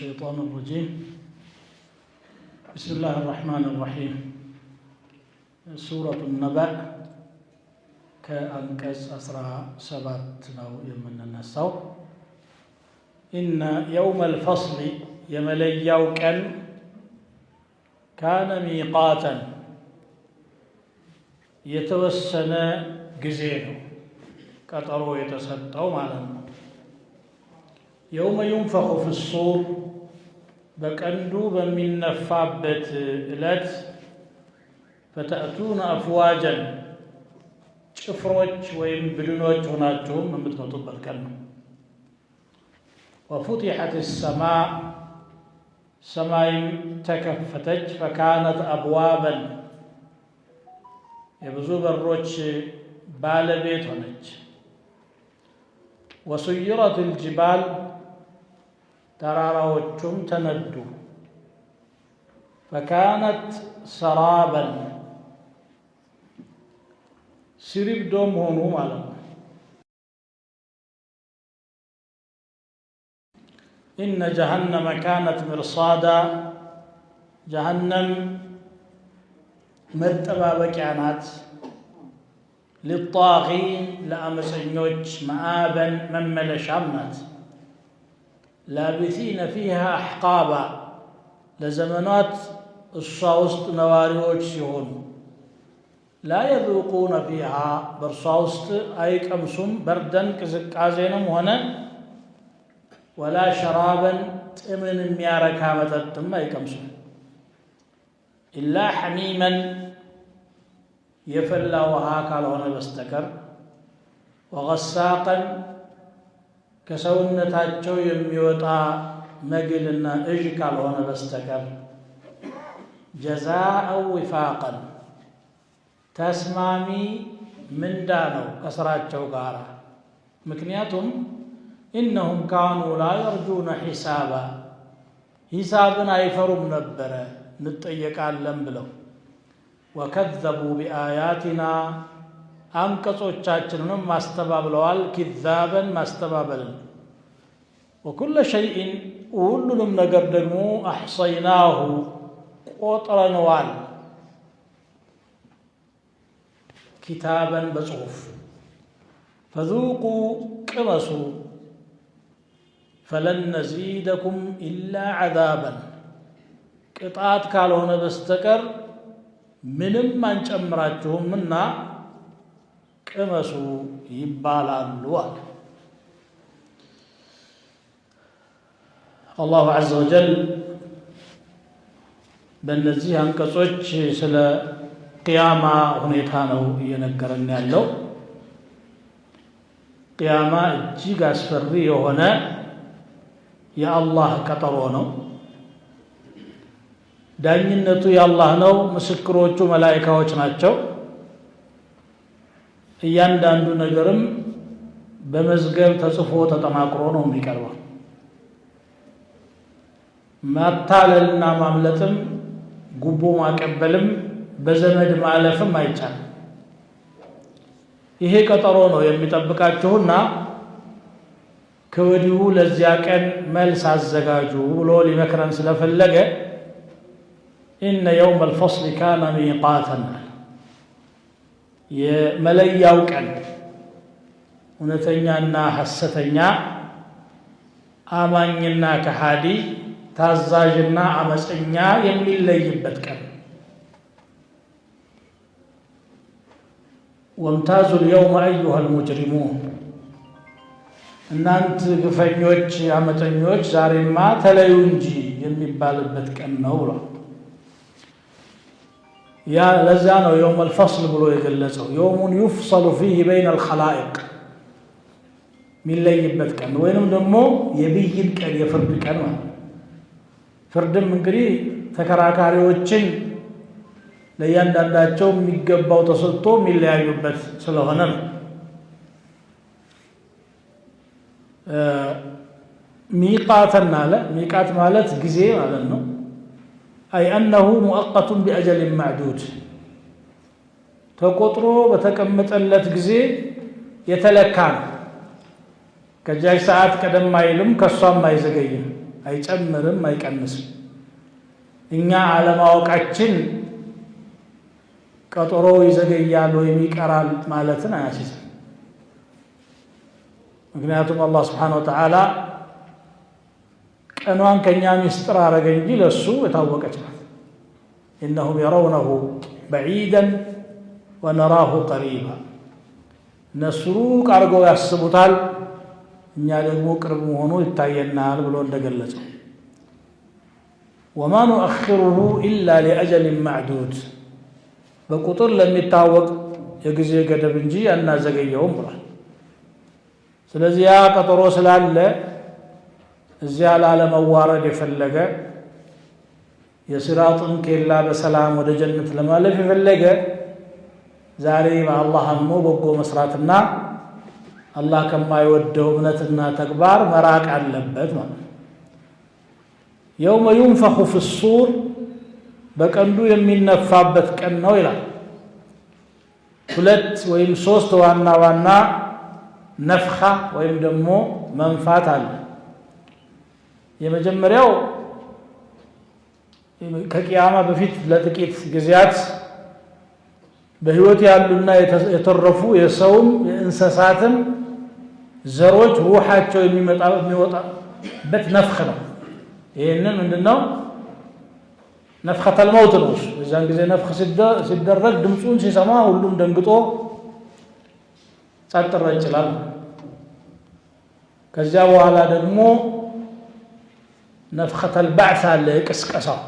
الشيطان الرجيم بسم الله الرحمن الرحيم سورة النبأ كأنكس أسرى سبات نو يمن النسو إن يوم الفصل يملي يوكا كان ميقاتا يتوسن جزينه كترو يتسطو معلنا يوم ينفخ في الصور بكندو بمن نفابت إلات فتأتون أفواجا شفروج وين بدنوج هناتهم من متمطب الكلمة وفتحت السماء سماء تكفتج فكانت أبوابا يبزو بالروج بالبيت هنج وسيرت الجبال تراراوچم تندو فكانت سرابا سرب دوم هونو مالا إن جهنم كانت مرصادا جهنم متبابك عنات للطاغين لأمسنيوج مآبا ممل شامنات لابثين فيها أحقابا لزمنات الصاوست نواريوج سيهون لا يذوقون فيها برصاوست أي كمسم بردا كزكازينم هنا ولا شرابا تمن مياركا متتم أي كمسم إلا حميما يفلا وهاكا لهنا بستكر وغساقا كسونتاچو يميوطا مجلنا اج كالሆነ በስተቀር جزاء وفاقا ተስማሚ ምንዳ ነው ከስራቸው ጋር ምክንያቱም انهم كانوا لا يرجون حسابا حسابን አይፈሩም ነበር እንጠየቃለን ብለው وكذبوا بآياتنا አንቀጾቻችንንም ማስተባብለዋል كذابا ማስተባበልን وكل شيء ሁሉንም ነገር ደግሞ احصيناه ቆጥረነዋል كتابا በጽሁፍ فذوقوا قمصوا فلن نزيدكم إلا عذابا ቅጣት ካልሆነ በስተቀር ምንም አንጨምራችሁምና ቅመሱ ይባላሉ አለ አላሁ ዐዘ ወጀል በእነዚህ አንቀጾች ስለ ቅያማ ሁኔታ ነው እየነገረን ያለው ቅያማ እጅግ አስፈሪ የሆነ የአላህ ቀጠሮ ነው ዳኝነቱ የአላህ ነው ምስክሮቹ መላእክቶች ናቸው እያንዳንዱ ነገርም በመዝገብ ተጽፎ ተጠናቅሮ ነው የሚቀርበው ማታለልና ማምለጥም ጉቦ ማቀበልም በዘመድ ማለፍም አይቻልም ይሄ ቀጠሮ ነው የሚጠብቃችሁና ከወዲሁ ለዚያ ቀን መልስ አዘጋጁ ብሎ ሊመክረን ስለፈለገ إن يوم الفصل كان ميقاتا የመለያው ቀን እውነተኛና ሐሰተኛ አማኝና ከሃዲ ታዛዥና አመፀኛ የሚለይበት ቀን وامتازوا اليوم أيها المجرمون እናንተ ግፈኞች አመፀኞች ዛሬማ ተለዩ እንጂ የሚባልበት ቀን ነው ብሎ يا لزانو يوم الفصل بلو يقلصو يوم يفصل فيه بين الخلائق من ليبت كان وينم دمو يبين كان يفرد كان فردم እንግዲህ ተከራካሪዎችን ለያንዳንዳቸው የሚገባው ተሰጥቶ የሚለያዩበት ስለሆነ ነው ሚቃተን አለ ሚቃት ማለት ጊዜ ማለት ነው أي أنه مؤقت بأجل معدود تقطرو بتكمتلت ጊዜ የተለካ ከጃይ ሰዓት ቀደም አይልም ከሷም አይዘገይም አይጨምርም አይቀንስም እኛ አለማወቃችን ቀጠሮ ይዘገያል ወይም ይቀራል ማለትን አያስይዝም ምክንያቱም አላህ Subhanahu Wa Ta'ala ቀኗን ከኛ ምስጥር አረገ እንጂ ለሱ የታወቀች ናት إنهم يرونه بعيدا ونراه قريبا ነስሩቅ አርገው ያስቡታል እኛ ደግሞ ቅርብ ሆኖ ይታየናል ብሎ እንደገለጸው وما نؤخره إلا لأجل معدود በቁጥር ለሚታወቅ የጊዜ ገደብ እንጂ አናዘገየውም ብሏል ስለዚህ ያ ቀጠሮ ስላለ እዚያ ላለመዋረድ የፈለገ የሲራጥን ኬላ በሰላም ወደ ጀነት ለማለፍ የፈለገ ዛሬ በአላህ አምኖ በጎ መስራትና አላህ ከማይወደው እምነትና ተግባር መራቅ አለበት ማለት ነው يوم ينفخ في الصور በቀንዱ የሚነፋበት ቀን ነው ይላል ሁለት ወይም ሶስት ዋና ዋና ነፍኻ ወይም ደግሞ መንፋት አለ የመጀመሪያው ከቂያማ በፊት ለጥቂት ጊዜያት በህይወት ያሉና የተረፉ የሰውም የእንስሳትም ዘሮች ሩሃቸው የሚወጣበት ነፍኽ ነው ይሄንን ምንድነው ነፍኸተ الموت ነው እዛን ጊዜ ነፍኽ ሲደረግ ድምጹን ሲሰማ ሁሉም ደንግጦ ጸጥረ ይችላል ከዚያ በኋላ ደግሞ ነፍኸተ البعث አለ ቅስቀሳው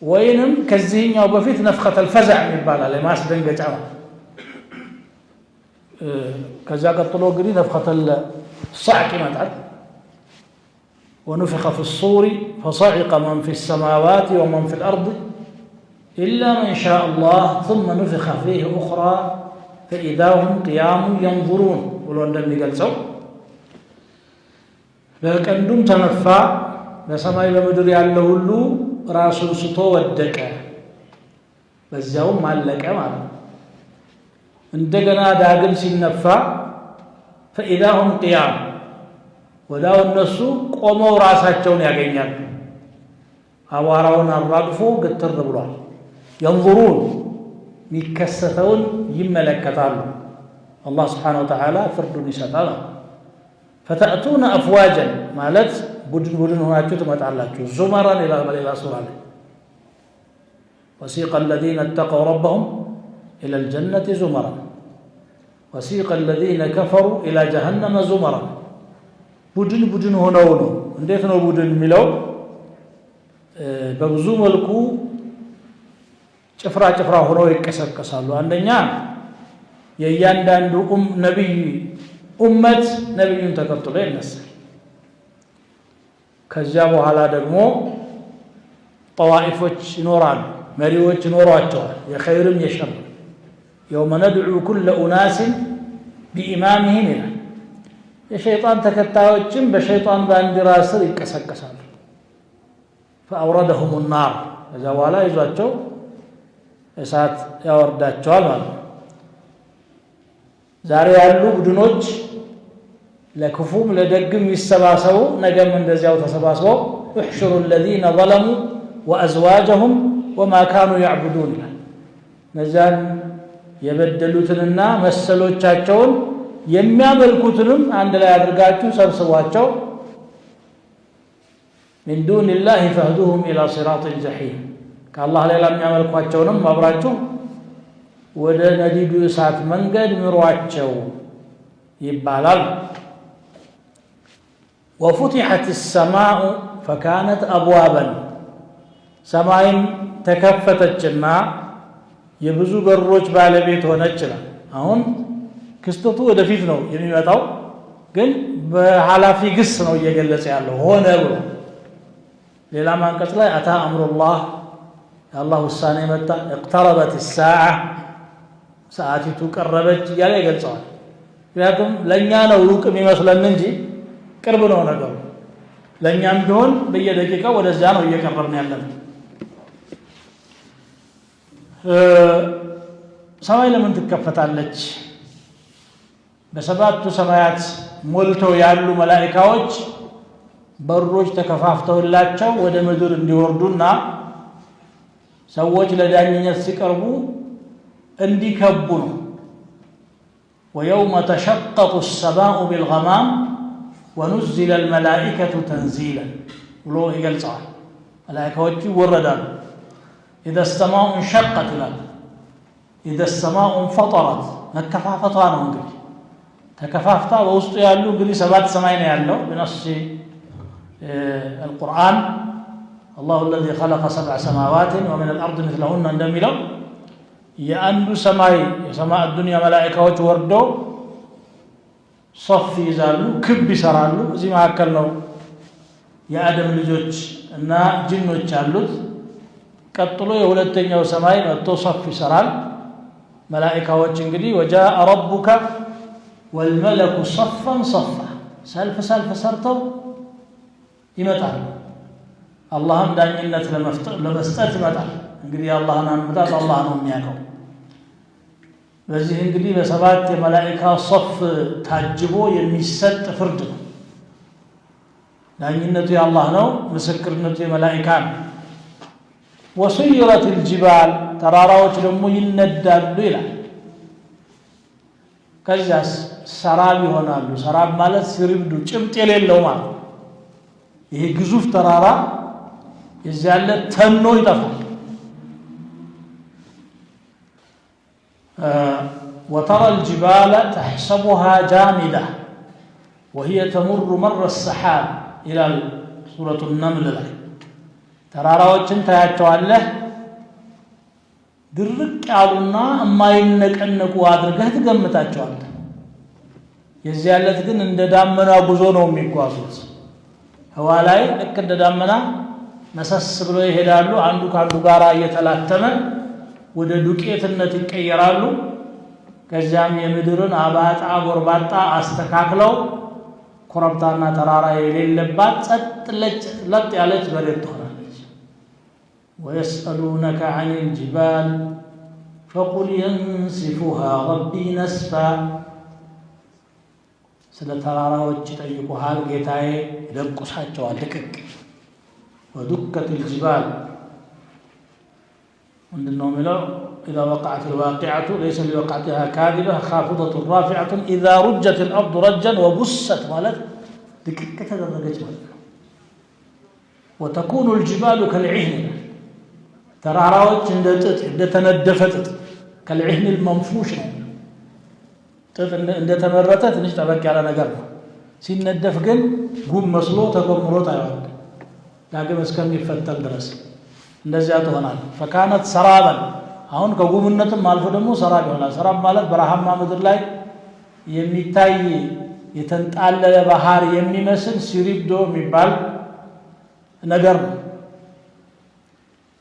ወይንም ከዚህኛው በፊት ነፍኸተ الفزع ይባላል ማስደንገጫ ከዛ ቀጥሎ እንግዲህ ነፍኸተ الصعق ይመጣል ونفخ في الصور فصعق من في السماوات ومن في الأرض إلا من شاء الله ثم نفخ فيه أخرى فإذا هم قيام ينظرون ولو عندما قال سو لكن تنفى በሰማይ በምድር ያለው ሁሉ ራሱን ስቶ ወደቀ በዚያውም አለቀ ማለት እንደገና ዳግም ሲነፋ فإذا هم قيام ወዳው እነሱ ቆመው ራሳቸውን ያገኛሉ አዋራውን አራግፎ ግትር ብሏል ينظرون ሚከሰተውን ይመለከታሉ አላህ Subhanahu Wa Ta'ala ፍርዱን ይሰጣል فتأتون أفواجا ማለት ቡድን ሆናችሁ ትመጣላችሁ ዙመራን ኢላ ሱራ وسيق الذين اتقوا ربهم إلى الجنة زمرا وسيق الذين كفروا إلى جهنم زمرا ቡድን ሆነው ነው እንዴት ነው ቡድን የሚለው በብዙ መልኩ ጭፍራ ሆነው ይቀሰቀሳሉ አንደኛ የእያንዳንዱ ነብይ ኡመት ነብዩን ተከትሎ ይነሳል ከዚያ በኋላ ደግሞ ጠዋኢፎች ይኖራሉ መሪዎች ይኖራቸዋል የኸይርም የሸር يوم ندعو كل أناس بإمامهم የሸይጣን ተከታዮችም በሸይጣን ባንዲራ ስር ይቀሰቀሳሉ فأوردهم النار ከዛ በኋላ ይዟቸው እሳት ያወርዳቸዋል ማለት ነው ዛሬ ያሉ ቡድኖች ለክፉም ለደግም ይሰባሰቡ ነገም እንደዚያው ተሰባስበው احشروا الذين ظلموا وأزواجهم وما كانوا يعبدون ነዛን የበደሉትንና መሰሎቻቸውን የሚያመልኩትንም አንድ ላይ አድርጋችሁ ሰብስቧቸው من دون الله فاهدوهم إلى صراط الجحيم ከአላህ ሌላ የሚያመልኳቸውንም አብራችሁ ወደ ነዲዱ እሳት መንገድ ምሯቸው ይባላል وفتحت السماء فكانت أبوابا ሰማይም ተከፈተችና የብዙ በሮች ባለቤት ሆነች አሁን ክስተቱ ወደፊት ነው የሚመጣው ግን በሐላፊ ግስ ነው እየገለጸ ያለው ሆነ ብሎ ሌላ ማንቀጽ ላይ አታ አምሩላህ የአላህ ውሳኔ መጣ اقتربت الساعه ሰዓቲቱ ቀረበች እያለ ይገልጻል ምክንያቱም ለኛ ነው ሩቅ የሚመስለን እንጂ ቅርብ ነው ነገሩ ለኛም ቢሆን በየደቂቃው ወደዚያ ነው እየቀረብን ያለነው ሰማይ ለምን ትከፈታለች በሰባቱ ሰማያት ሞልተው ያሉ መላእክቶች በሮች ተከፋፍተውላቸው ወደ ምድር እንዲወርዱና ሰዎች ለዳኝነት ሲቀርቡ እንዲከቡ ነው። ويوم تشقق السماء بالغمام ونزل الملائكة تنزيلا ብሎ ይገልጻል። መላእክቶች ይወረዳሉ። إذا السماء انشقت ይላል። إذا السماء انفطرت መከፋፈቷ ነው። እንግዲህ ተከፋፍታ በውስጡ ያሉ እንግዲህ 7 ሰማይ ነው ያለው بنص القرآن الله الذي خلق 7 سماوات ومن الأرض مثلهن እንደሚለው የአንዱ ሰማይ የሰማይ الدنيا መላእክቶች ወርደው ሶፍ ይዛሉ፣ ክብ ይሰራሉ። እዚህ መካከል ነው የአደም ልጆች እና ጅኖች አሉት። ቀጥሎ የሁለተኛው ሰማይ መጥቶ ሶፍ ይሰራል። መላእክቶች እንግዲህ وجاء ربك والملك صفا صفا ሰልፍ ሰርተው ይመጣል። አላህም ዳኝነት ለመስጠት ይመጣል። እንግዲህ አላህን አመጣጥ አላህ ነው የሚያውቀው። በዚህ እንግዲህ በሰባት የመላእክት ሶፍ ታጅቦ የሚሰጥ ፍርድ ነው። ዳኝነቱ የአላህ ነው፣ ምስክርነቱ የመላእክት ነው። وسيرت الجبال ተራራዎች ደግሞ ይነዳሉ ይላል። ከዚያስ ሰራብ ይሆናሉ። ሰራብ ማለት ስሪብዱ ጭምጥ የሌለው ማለት ይሄ ግዙፍ ተራራ እዚያለ ተኖ ይጠፋል። وترى الجبال تحسبها جامدة وهي تمر مر السحاب إلى سورة النمل ላይ ተራራዎችን ታያቸዋለህ ድርቅ ያሉና የማይነቀነቁ አድርገህ ትገምታቸዋለህ። የዚያለት ግን እንደ ዳመና ጉዞ ነው የሚጓዙት። ህዋ ላይ ልክ እንደ ዳመና መሰስ ብሎ ይሄዳሉ። አንዱ ካንዱ ጋራ እየተላተመ ወደ ዱቄትነት ይቀየራሉ። ከዚያም የምድርን አባጣ ጎርባጣ አስተካክለው ኮረብታና ተራራ የሌለባት ጸጥ ለጥ ያለች መሬት ትሆናለች። ويسألونك عن الجبال فقل ينسفها ربي نسفا ስለ ተራራዎች ይጠይቁሃል፣ ጌታዬ ይለቁሳቸዋል ልቅቅ። ودكت الجبال ምንድነው የሚለው إذا وقعت الواقعة ليس لوقعتها كاذبة خافضة رافعة إذا رجت الأرض رجا وبست ማለት ልቅቅ ተደረገች ማለት ነው። وتكون الجبال كالعهن ተራራዎች እንደ ጥጥ እንደተነደፈ ጥጥ كالعهن المنفوش ነው። ጥጥ እንደተመረተ ትንሽ ጠበቅ ያለ ነገር ነው። ሲነደፍ ግን ጉም መስሎ ተቆምሮ ታያል ዳግም እስከሚፈተል ድረስ እንደዚያ ትሆናል። فكانت سرابا አሁን ከጉምነትም አልፎ ደግሞ ሰራብ ይሆናል። ሰራብ ማለት በረሃማ ምድር ላይ የሚታይ የተንጣለለ ባህር የሚመስል ሲሪብዶ የሚባል ነገር ነው።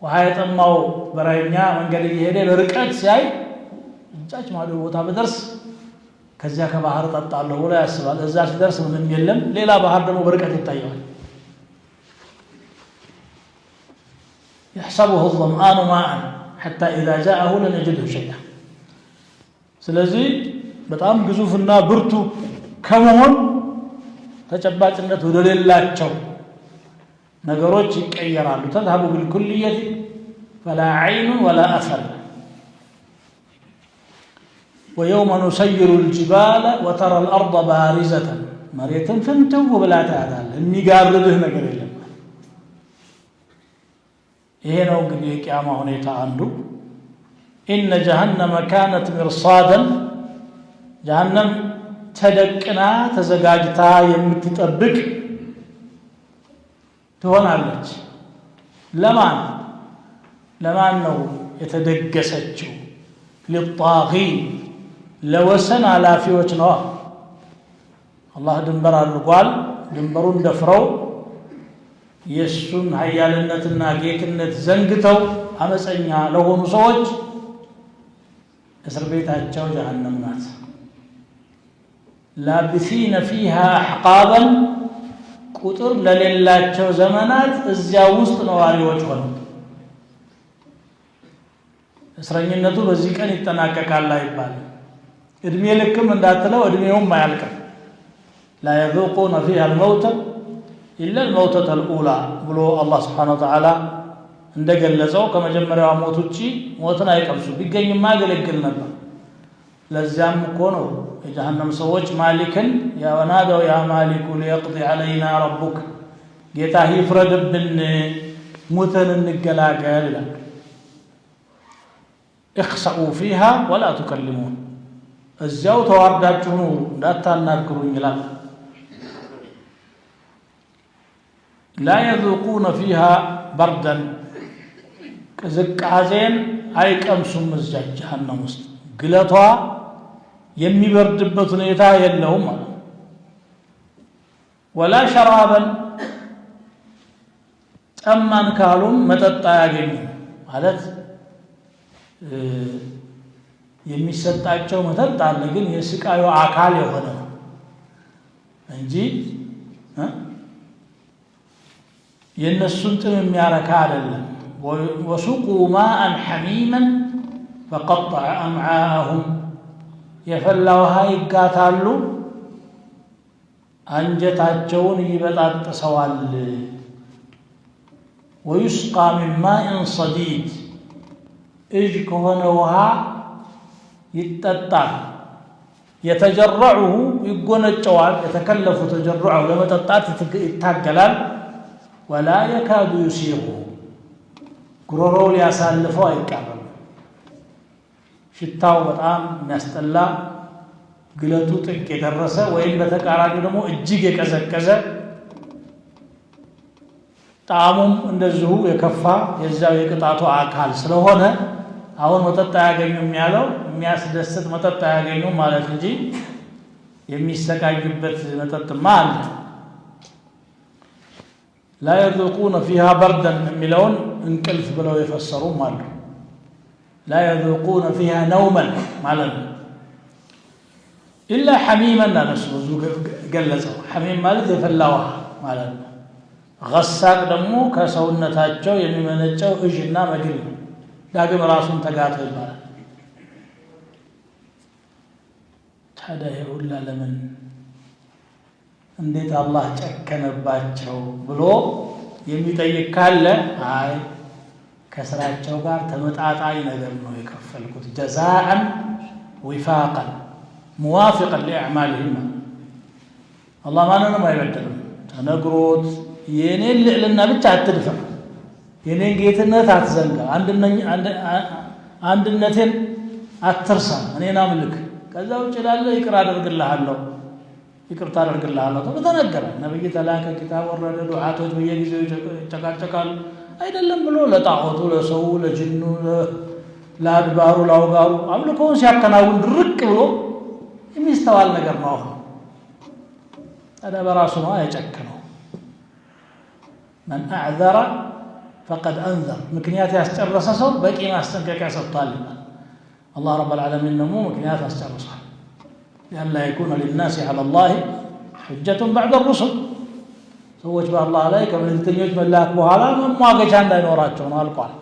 ውሃ የጠማው በረሃኛ መንገድ እየሄደ በርቀት ሲያይ እንጫጭ ማዶ ቦታ በደርስ ከዚያ ከባህር ጠጣለሁ ብሎ ያስባል። እዛ ሲደርስ ምንም የለም፣ ሌላ ባህር ደግሞ በርቀት ይታያል። يحسبه الظمآن ماء حتى إذا جاءه لم يجده شيئا ስለዚህ በጣም ግዙፍና ብርቱ ከመሆን ተጨባጭነት ወደሌላቸው ነገሮች ይቀየራሉ። ተذهب بالكلية فلا عين ولا أثر ويوم نسير الجبال وترى الأرض بارزة መሬትን ፍንትው ብላ ታያታለህ። የሚጋርድህ ነገር የለም። ይሄ ነው እንግዲህ የቂያማ ሁኔታ አንዱ። إن جهنم كانت مرصادا جهنم ተደቅና ተዘጋጅታ የምትጠብቅ ትሆናለች። ለማን ነው የተደገሰችው? للطاغين ለወሰን አላፊዎች ነው። አላህ ድንበር አድርጓል። ድንበሩን ደፍረው የሱን ኃያልነትና ጌትነት ዘንግተው አመፀኛ ለሆኑ ሰዎች እስር ቤታቸው ጀሃነም ናት። ላብሲነ ፊሃ አሕቃበን ቁጥር ለሌላቸው ዘመናት እዚያ ውስጥ ነዋሪዎች ሆነው። እስረኝነቱ በዚህ ቀን ይጠናቀቃል አይባልም። እድሜ ልክም እንዳትለው እድሜውም አያልቅም። ላ የذوقون فيها الموت إلا الموتة الأولى بلو الله سبحانه وتعالى እንደገለጸው ከመጀመሪያው ሞት ውጪ ሞትን አይቀምሱ ቢገኝ ማገለግል ነበር ለዚያም እኮ ነው የጀሃነም ሰዎች ማሊክን ያወናደው ያ ማሊኩ ሊيقضي علينا ربك ጌታ ይፍረድብን ሞትን እንገላገል ይላል اخسئوا فيها ولا تكلمون እዚያው ተዋርዳችሁ ነው እንዳታናግሩኝ ይላል لا يذوقون فيها بردا ቅዝቃዜን አይቀምሱም እዚያ ጀሃነም ውስጥ ግለቷ የሚበርድበት ሁኔታ የለውም ማለት ወላ ሸራበን ጠማን ካሉም መጠጥ አያገኙም ማለት የሚሰጣቸው መጠጥ አለ ግን የስቃዩ አካል የሆነ እንጂ የነሱን ጥም የሚያረካ አይደለም وسقوا ماء حميما فقطع أمعاءهم يفلوها يقاتلوا أنجتاቸውን ይበጣጥሰዋል ويسقى من ماء صديد እጅ ከሆነ ውሃ ይጠጣል يتجرعه ይጎነጨዋል የተከለፉ ተጀርعው ለመጠጣት ይታገላል ولا يكاد يسيغه ጉሮሮው ሊያሳልፈው አይቀርም ሽታው በጣም የሚያስጠላ ግለቱ ጥቅ የደረሰ ወይም በተቃራኒ ደግሞ እጅግ የቀዘቀዘ ጣዕሙም እንደዚሁ የከፋ የዛው የቅጣቱ አካል ስለሆነ አሁን መጠጥ አያገኙም ያለው የሚያስደስት መጠጥ አያገኙም ማለት እንጂ የሚሰቃዩበት መጠጥማ አለ لا يذوقون فيها بردا ملون انقلف بلو يفسرون مالو لا يذوقون فيها نوما مالن إلا حميما نسوز قلزوا حميم مالذ يفلاوها مالن غساق دمو كسونتاچو يميمنچو اجنا مجل داغم راسون تغاتل مالن ታዲያ ይሁላ ለምን እንዴት አላህ ጨከነባቸው ብሎ የሚጠይቅ ካለ አይ ከስራቸው ጋር ተመጣጣኝ ነገር ነው የከፈልኩት ጀዛአን ወፋቃን موافقا لاعمالهم الله ማንንም አይበድልም ተነግሮት የኔን ልዕልና ብቻ አትድፋ የኔን ጌትነት አትዘንጋ አንድነቴን አትርሳ እኔን አምልክ ከዛ ውጭ ላለ ይቅር አደርግልሃለሁ ይቅርታ አደርግልሃለሁ ተነገረ ነብይ ተላከ ኪታብ ወረደ ዱዓቶች በየጊዜው ይጨቃጨቃሉ አይደለም ብሎ ለጣዖቱ ለሰው ለጅኑ ለአድባሩ ለአውጋሩ አምልኮውን ሲያከናውን ድርቅ ብሎ የሚስተዋል ነገር ነው هذا በራሱ ነው አይጨክነው من اعذر فقد انذر ምክንያት ያስጨረሰ ሰው በቂ ማስጠንቀቂያ ሰጥቷል الله رب العالمين ነው ምክንያት ያስጨርሳል لأن يكون للناس على الله حجة بعد الرسل ሰዎች በአላህ ላይ ከመልእክተኞች መላክ በኋላ መሟገቻ እንዳይኖራቸው ነው አልቋል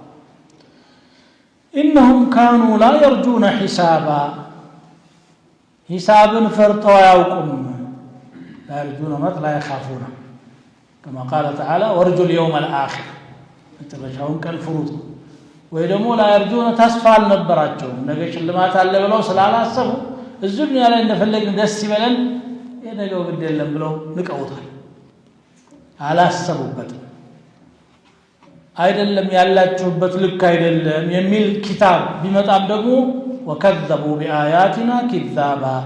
إنهم كانوا لا يرجون حسابا حسابا فرطوا يوقم لا يرجون لا يخافون كما قال تعالى وارجوا اليوم الآخر تبشرون كالفروض ويدموا لا يرجون تسفى النبراتهم نجي شلمات اللي بلو سلالة السبو الزبني على إن فلقنا دستي بلن ينجوا بدي اللي بلو نكوتها على السبو بطل አይደለም ያላችሁበት ልክ አይደለም የሚል ኪታብ ቢመጣም ደግሞ ወከذبوا بآياتنا كذابا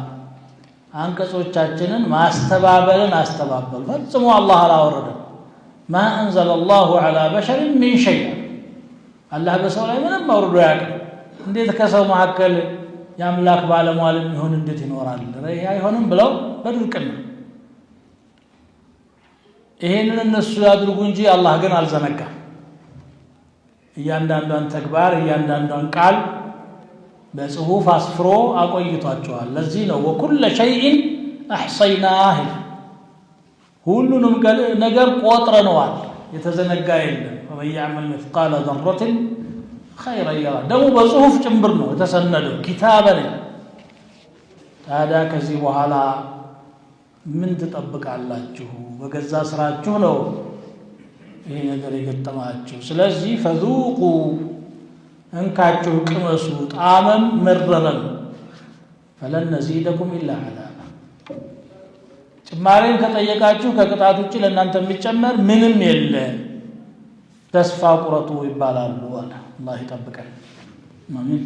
አንቀጾቻችንን ማስተባበልን አስተባበሉ ፈጽሞ አላህ አላወረደም ما انزل الله على بشر من شيء አላህ በሰው ላይ ምንም አውርዶ ያውቅ እንዴት ከሰው መካከል ያምላክ ባለሟል የሚሆን እንዴት ይኖራል አይሆንም ብለው በድርቅና ይሄንን እነሱ ያድርጉ እንጂ አላህ ግን አልዘነጋም እያንዳንዷን ተግባር እያንዳንዷን ቃል በጽሁፍ አስፍሮ አቆይቷቸዋል ለዚህ ነው وكل شيء احصيناه ሁሉንም ነገር ቆጥረነዋል የተዘነጋ የለም ومن يعمل مثقال ذرة خيرا يره ደግሞ በጽሁፍ ጭምር ነው የተሰነደው ኪታበን ታዲያ ከዚህ በኋላ ምን ትጠብቃላችሁ? በገዛ ስራችሁ ነው ይሄ ነገር የገጠማችሁ። ስለዚህ ፈذوቁ እንካችሁ ቅመሱ፣ ጣዕመም መረረም ፈለን ነዚደኩም ኢላ ዐዛባ ጭማሬን ከጠየቃችሁ ከቅጣት ውጭ ለእናንተ የሚጨመር ምንም የለ፣ ተስፋ ቁረጡ ይባላሉ አለ። አላህ ይጠብቀን። አሚን።